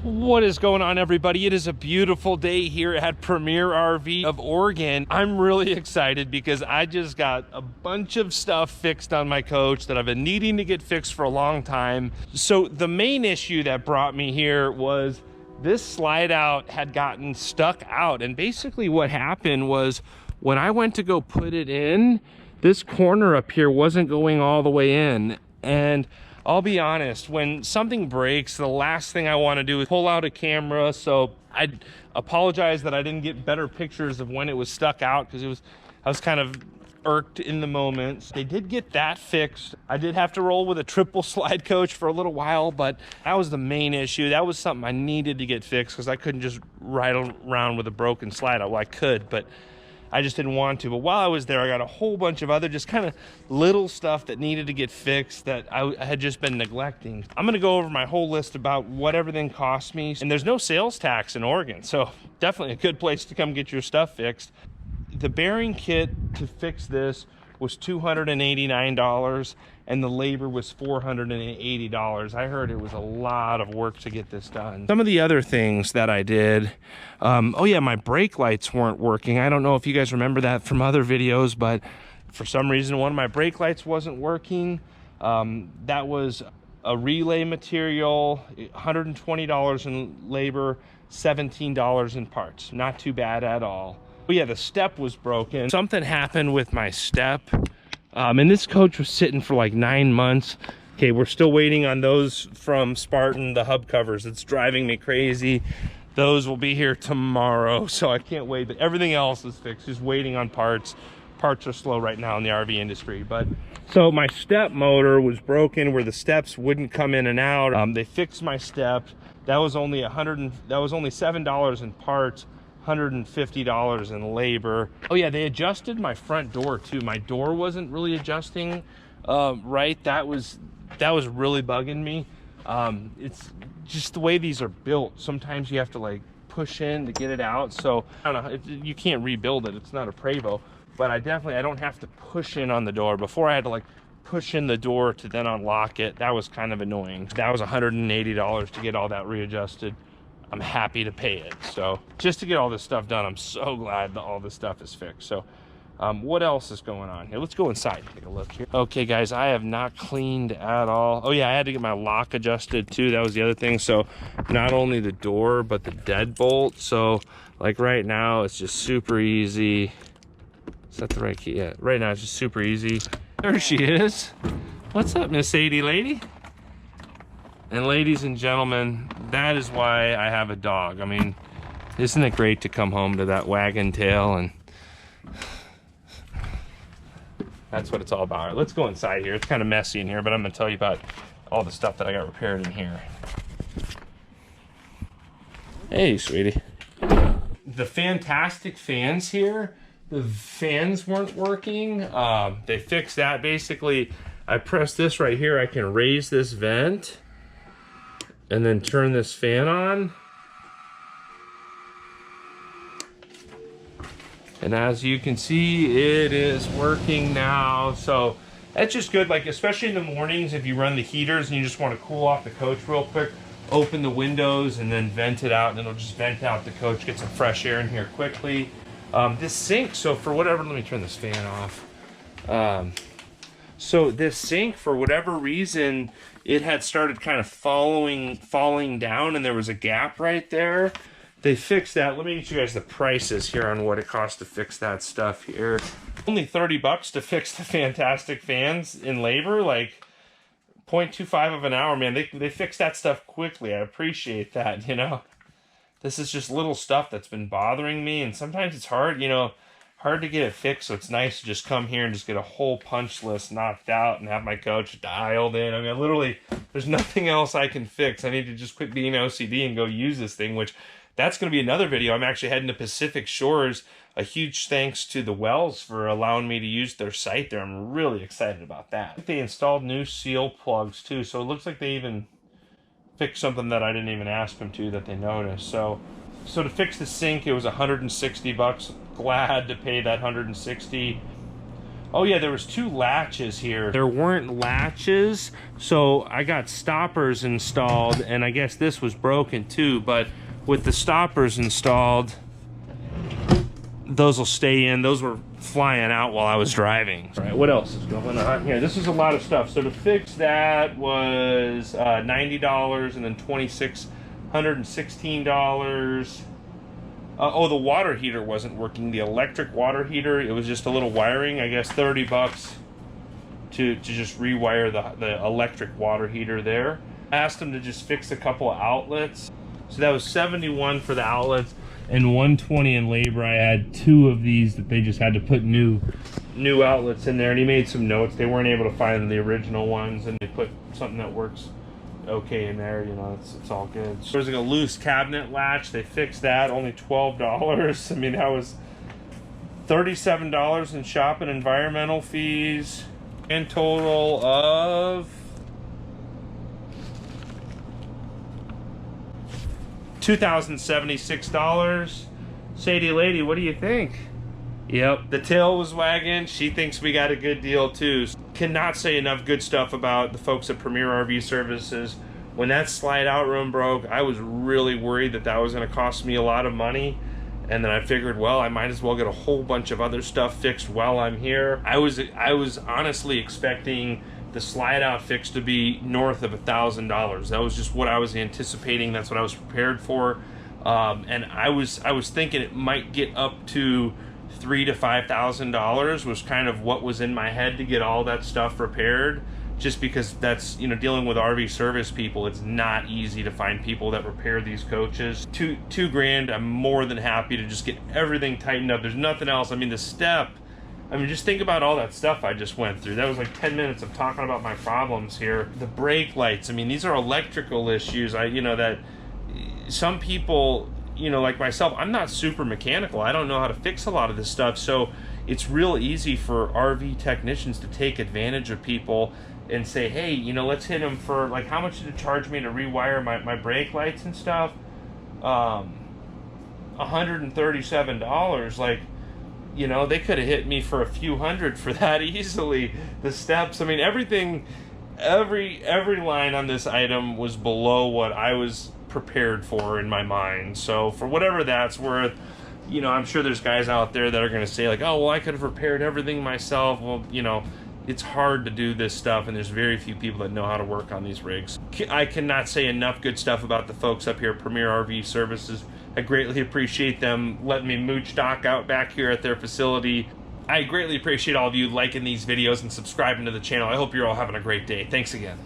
What is going on, everybody? It is a beautiful day here at Premier RV of Oregon. I'm really excited because I just got a bunch of stuff fixed on my coach that I've been needing to get fixed for a long time. So the main issue that brought me here was this slide out had gotten stuck out. And basically what happened was when I went to go put it in, this corner up here wasn't going all the way in. And I'll be honest, when something breaks, the last thing I want to do is pull out a camera. So I apologize that I didn't get better pictures of when it was stuck out, because I was kind of irked in the moment. They did get that fixed. I did have to roll with a triple slide coach for a little while, but that was the main issue. That was something I needed to get fixed because I couldn't just ride around with a broken slide out. Well, I could, but I just didn't want to. But while I was there, I got a whole bunch of other just kind of little stuff that needed to get fixed that I had just been neglecting. I'm gonna go over my whole list about what everything cost me. And there's no sales tax in Oregon, so definitely a good place to come get your stuff fixed. The bearing kit to fix this was $289 and the labor was $480. I heard it was a lot of work to get this done. Some of the other things that I did, oh yeah, my brake lights weren't working. I don't know if you guys remember that from other videos, but for some reason one of my brake lights wasn't working. That was a relay material, $120 in labor, $17 in parts. Not too bad at all. But yeah, the step was broken. Something happened with my step. And this coach was sitting for like 9 months. Okay, we're still waiting on those from Spartan, the hub covers. It's driving me crazy. Those will be here tomorrow, so I can't wait. But everything else is fixed, just waiting on parts. Parts are slow right now in the RV industry. But so my step motor was broken where the steps wouldn't come in and out. They fixed my step. That was only $7 in parts. $150 in labor. Oh yeah, they adjusted my front door too. My door wasn't really adjusting right. That was really bugging me. It's just the way these are built. Sometimes you have to like push in to get it out. So I don't know, you can't rebuild it. It's not a Prevost, but I don't have to push in on the door. Before I had to like push in the door to then unlock it. That was kind of annoying. That was $180 to get all that readjusted. I'm happy to pay it. So just to get all this stuff done, I'm so glad that all this stuff is fixed. So what else is going on here? Let's go inside and take a look here. Okay guys, I have not cleaned at all. Oh yeah, I had to get my lock adjusted too. That was the other thing. So not only the door, but the deadbolt. So like right now, it's just super easy. Is that the right key? Yeah, right now it's just super easy. There she is. What's up, Miss Sadie lady? And ladies and gentlemen, that is why I have a dog. I mean, isn't it great to come home to that wagon tail? And that's what it's all about. All right, let's go inside here. It's kind of messy in here, but I'm gonna tell you about all the stuff that I got repaired in here. Hey, sweetie. The fantastic fans here, the fans weren't working. They fixed that. Basically, I press this right here, I can raise this vent and then turn this fan on. And as you can see, it is working now. So that's just good, like especially in the mornings if you run the heaters and you just want to cool off the coach real quick, open the windows and then vent it out, and it'll just vent out the coach, get some fresh air in here quickly. This sink, so for whatever, let me turn this fan off. So this sink, for whatever reason, it had started kind of falling down, and there was a gap right there. They fixed that. Let me get you guys the prices here on what it costs to fix that stuff here. Only 30 bucks to fix the fantastic fans in labor, like 0.25 of an hour, man. They fixed that stuff quickly. I appreciate that, you know. This is just little stuff that's been bothering me, and sometimes it's hard, you know, hard to get it fixed, so it's nice to just come here and just get a whole punch list knocked out and have my coach dialed in. I mean, literally, there's nothing else I can fix. I need to just quit being OCD and go use this thing, which that's going to be another video. I'm actually heading to Pacific Shores. A huge thanks to the Wells for allowing me to use their site there. I'm really excited about that. They installed new seal plugs too, so it looks like they even fixed something that I didn't even ask them to that they noticed. So to fix the sink, it was 160 bucks. Glad to pay that 160. Oh yeah, there was 2 latches here. There weren't latches, so I got stoppers installed, and I guess this was broken too, but with the stoppers installed, those will stay in. Those were flying out while I was driving. All right, what else is going on here? This is a lot of stuff. So to fix that was $90, and then $2,616. Oh, the water heater wasn't working. The electric water heater, it was just a little wiring. I guess 30 bucks to just rewire the electric water heater there. I asked them to just fix a couple of outlets. So that was 71 for the outlets and 120 in labor. I had 2 of these that they just had to put new outlets in there, and he made some notes. They weren't able to find the original ones, and they put something that works okay in there. You know, it's all good. So there's like a loose cabinet latch. They fixed that, only $12. I mean, that was $37 in shop and environmental fees, and total of $2,076. Sadie lady, what do you think? Yep, the tail was wagging. She thinks we got a good deal too. Cannot say enough good stuff about the folks at Premier RV Services. When that slide out room broke, I was really worried that that was going to cost me a lot of money. And then I figured, well, I might as well get a whole bunch of other stuff fixed while I'm here. I was honestly expecting the slide out fix to be north of $1,000. That was just what I was anticipating. That's what I was prepared for. And I was thinking it might get up to $3,000 to $5,000 was kind of what was in my head to get all that stuff repaired. Just because that's, you know, dealing with RV service people, it's not easy to find people that repair these coaches. Two grand, I'm more than happy to just get everything tightened up. There's nothing else. I mean, the step, I mean, just think about all that stuff I just went through. That was like 10 minutes of talking about my problems here. The brake lights, I mean, these are electrical issues. You know, that some people, you know, like myself, I'm not super mechanical. I don't know how to fix a lot of this stuff. So it's real easy for RV technicians to take advantage of people and say, hey, you know, let's hit them for, like, how much did it charge me to rewire my brake lights and stuff? $137. Like, you know, they could have hit me for a few hundred for that easily. The steps, I mean, everything, every line on this item was below what I was prepared for in my mind. So for whatever that's worth, you know, I'm sure there's guys out there that are going to say like, oh, well, I could have repaired everything myself. Well, you know, it's hard to do this stuff, and there's very few people that know how to work on these rigs. I cannot say enough good stuff about the folks up here at Premier RV Services. I greatly appreciate them letting me mooch stock out back here at their facility. I greatly appreciate all of you liking these videos and subscribing to the channel. I hope you're all having a great day. Thanks again.